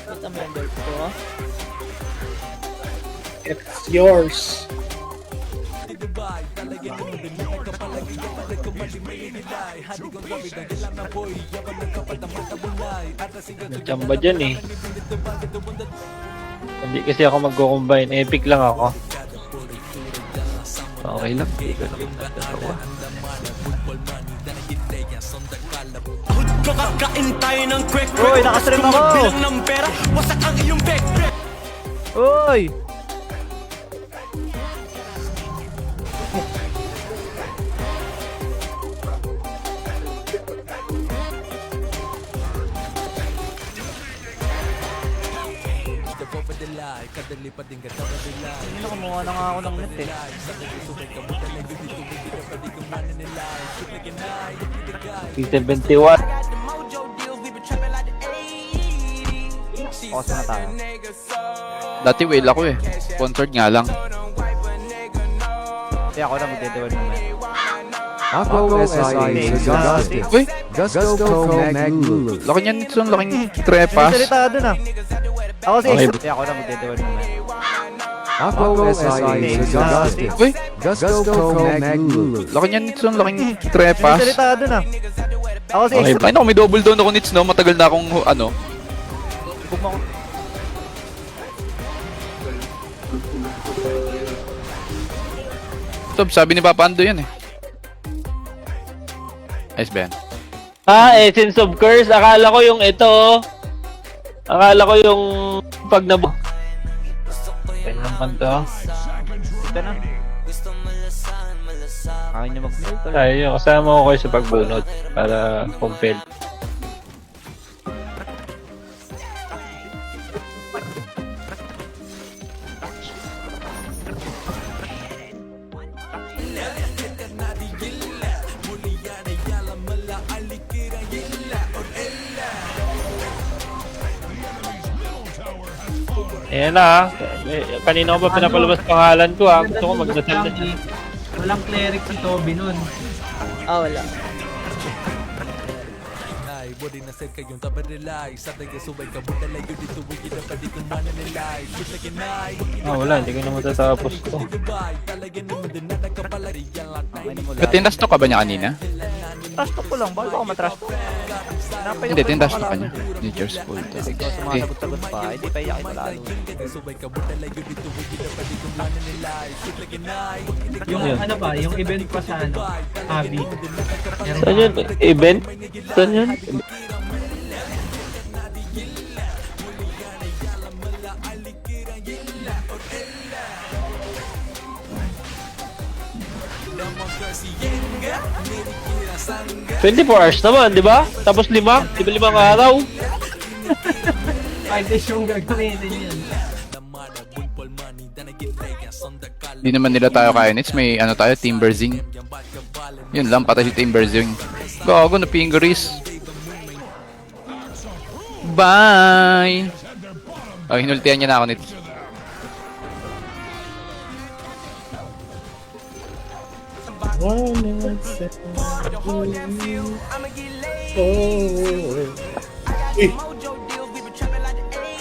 Ito member ko. It's yours. Chamba dyan eh. Hindi kasi ako magko-combine. Epic lang ako. Okay lang. Hindi ko naman natatawa. Kakain tayo ng quick. Uy, nakastream ako! Bilang ng pera, wasak ang iyong pek. Uy! Ano, kumuha na nga ako ng net eh. P71. Pause na tayo. Dati whale ako eh. Sponsored nga lang. Hindi ako na magdedewan naman. Ako SI Gusto. Uy! Gusto ko Maglulu. Laki niyan nito. Laking trepas. May salita doon ah. Ako si Okay. Hindi ako na magdedewan naman. Ako SI Gusto. Uy! Gusto ko Maglulu. Laki niyan nito. Laking May trepas. salita doon ah. Ako si Okay. Ay naku, may double down ako nits no. Matagal na akong ano. Bugma ko. Sob, sabi ni Papa Ando yan eh. Ayos ba yan? Essence of Curse. Akala ko yung ito. Akala ko yung pag nabu... Kaya naman to. Ito na. Kaya niya mag-play tol. Tayo, kasama ko kayo sa pagbunot para compel. Ayan na kanina ko pa pinapalabas pangalan ko Gusto ko magdasal na siya. Walang cleric si Toby nun. Ah, wala. Wala, hindi ko na matatapos to. Tindas to ka ba niya kanina? Trash talk ko lang. Bakit ako matrash talk? Hindi, tindas to ka niya. Nature's School to. Kasi ikaw sumasagot-sagot pa. Hindi pa iyakin mo lalo. Yung Yun. ano ba, yung event pa sa ano, Abby. Meron Saan yun? Event? Saan yun? "24 hours naman, di ba? Tapos 5? Di ba 5 araw? Ay, this yung gagamitin yun. Di naman nila tayo kaya nits. May ano tayo, Timberzing. Yun lang, patay si Timberzing. Gago na pingaris. Bye! Oh, hinultihan niya na ako nits. Uy!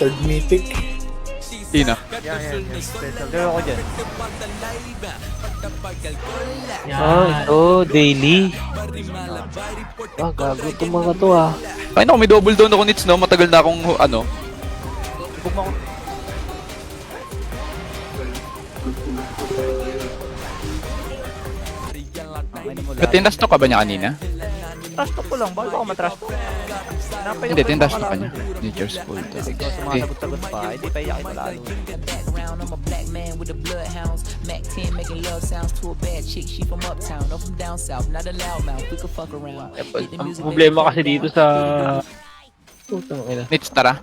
Third mythic. Sino? Yan. Special. Pero ako dyan. Yan. Ito, daily. Gago itong mga to Ay naku, may double down ako nits no. Matagal na akong ano. Bugma ko. Tindas to ka ba niya kanina? Trash talk ko lang. Bakit ako matrash talk? Hindi, tindas to ka niya. Nature's School to. Kasi ikaw sumasagot-sagot pa. Hindi pa iyakin mo lalo. Background, I'm a black man with the bloodhounds. Mac 10 making love sounds to a bad chick. She from uptown, no from down south. Not a loudmouth, we can fuck around. Hit the Ang music, problema kasi dito sa... Putang ina. Nits, tara.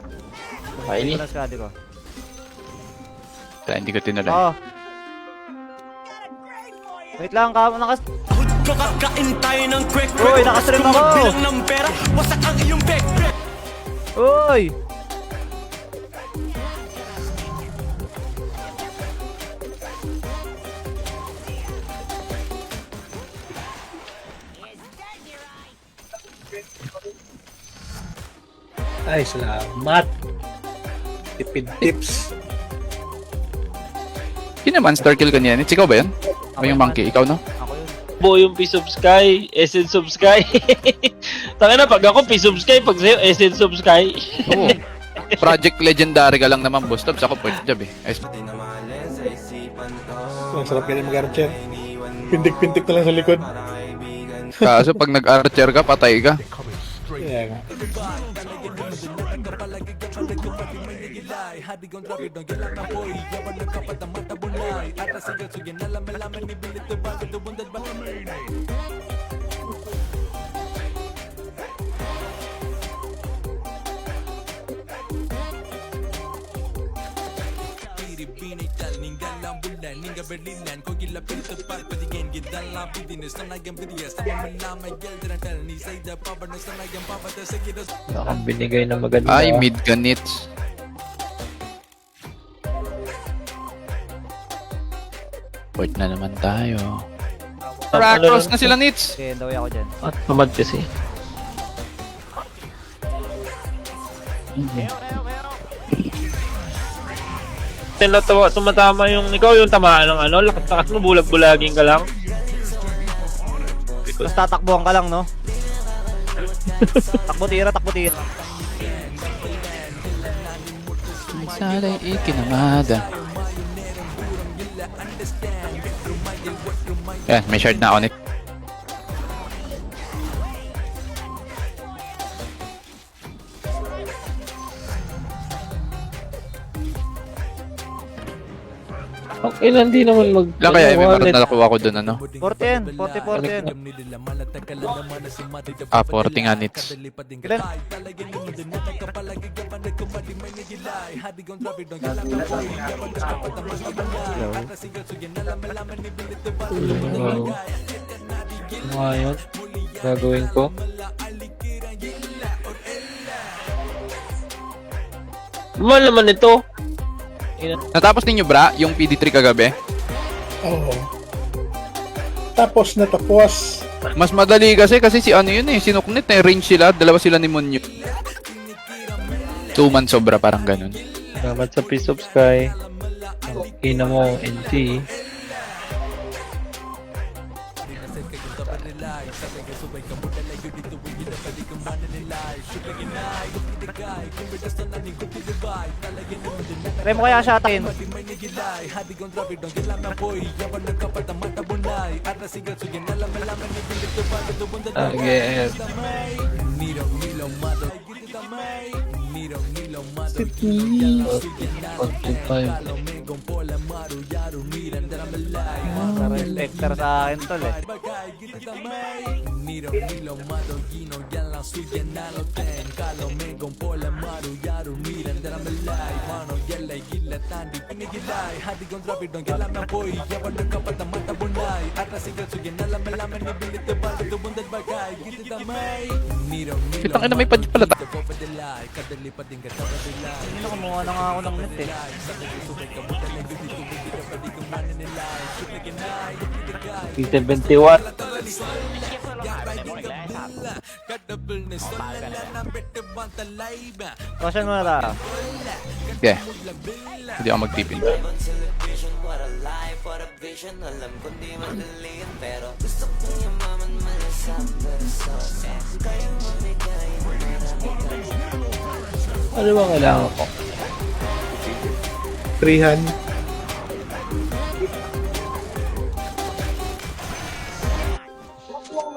Kaili. Ito na skadi ko. Kaya hindi ko tinulay. Oo. Wait lang, nakas... Kakain tayo ng quick. Uy, nakastream ako! Bilang ng pera, wasak ang iyong pek. Uy! Ay, salamat. Tipid tips. Sino naman star kill kanina? Nits, ikaw ba yan? O yung monkey? Ikaw, no? Ako yun. Bo yung Piece of Sky, Essence of Sky. Taka na, pag ako Piece of Sky, pag sa'yo Essence of Sky. Oo. Project Legendary ka lang naman, boss. Tapos ako point job eh. Ayos. Ang sarap ganyan mag-archer. Pintik-pintik na lang sa likod. Kaso pag nag-archer ka, patay ka. Kaya nga. Akong binigay na maganda. Ay, mid ka, Nits. Port na naman tayo. Cross na sila, Nits. Okay, daw ako dyan. At tamad kasi. Tumatama yung ikaw yung tamaan ng ano, lakas mo bulag-bulagin ka lang. Tapos tatakbuhan ka lang, no? Takbo tira, takbo tira. Sala'y ikinamada. Yan, may shard na ako, Nits. Okay lang, di naman mag... Lang kaya may marat na nakuha ko dun, ano? 40 yan, 40 yan. Ah, 40 nga, Nits. Ilan? Ngayon, gagawin ko. Mahal naman ito. Natapos ninyo, bra, yung PD3 kagabi? Oo. Tapos na tapos. Mas madali kasi si ano yun eh, sinuknit eh, range sila, dalawa sila ni Monyo. 2 man sobra, parang ganun. Salamat sa Piece of Sky. Ina mo, NT. Try mo kaya siya atakin. Okay. Reflector sa akin tol eh. Pitang ina, may padyo pala ta. Hindi kumuha na nga ako ng net eh. P71. Caution muna ta. Yeah. Hindi ako magtipin. Ano ba kailangan ko? 300.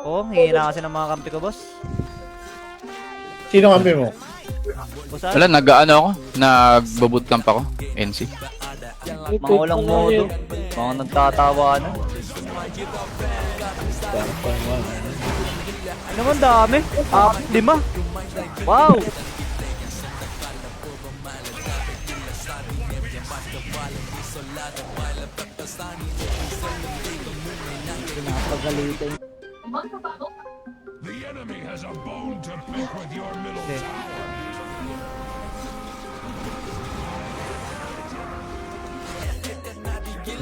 Oo, hihina kasi ng mga kampi ko, boss. Sino kampi mo? Busan, Wala, nag-ano ako, nag-bootcamp ako, NC. mga walang modo. Mga nagtatawa na. Ano naman dami? 5. Wow! Pinapagalitan. Okay.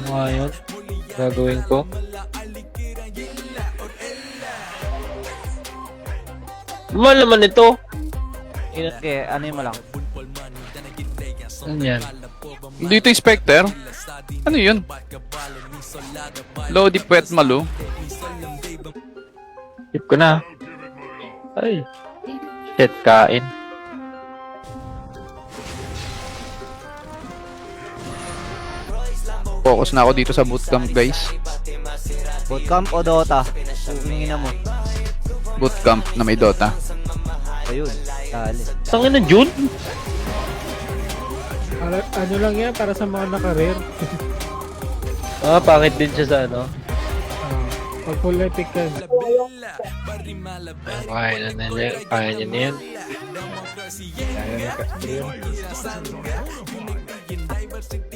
Ngayon, gagawin ko. Mahal naman ito. Okay, ano yun mo lang? Ano yan? Dito yung Spectre. Ano yun? Low deep wet malo. Tip ko na. Ay. Shit, kain. Focus na ako dito sa bootcamp, guys. Bootcamp o Dota? Humingin na mo. Bootcamp na may Dota. Ayun, dali. Tangin na June? Ano lang yan, para sa mga naka-rare. Pangit din siya sa ano. Pag full epic yan. Kaya na nila. Kaya niya na yan. Kaya na